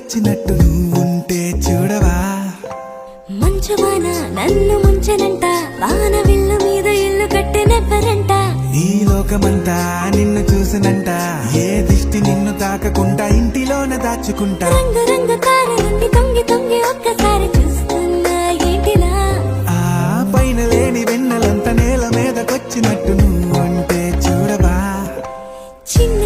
వచ్చినట్టు నువ్వుంటే చూడవా. మంచువాన నన్ను ముంచనంట, వాన విల్లు మీద ఇల్లు కట్టెనెవ్వరంట. ఈ లోకమంతా నిన్ను చూసినంట, ఏ దిష్టి నిన్ను తాకకుండా ఇంటిలోన దాచుకుంటా. రంగు రంగు తారలన్నీ తొంగి తొంగి ఒక్కసారి చూస్తున్నా ఏంటిలా. ఆ పైన లేని వెన్నెలంత నేల మీదకొచ్చినట్టు నువ్వుంటే చూడవా. చిన్న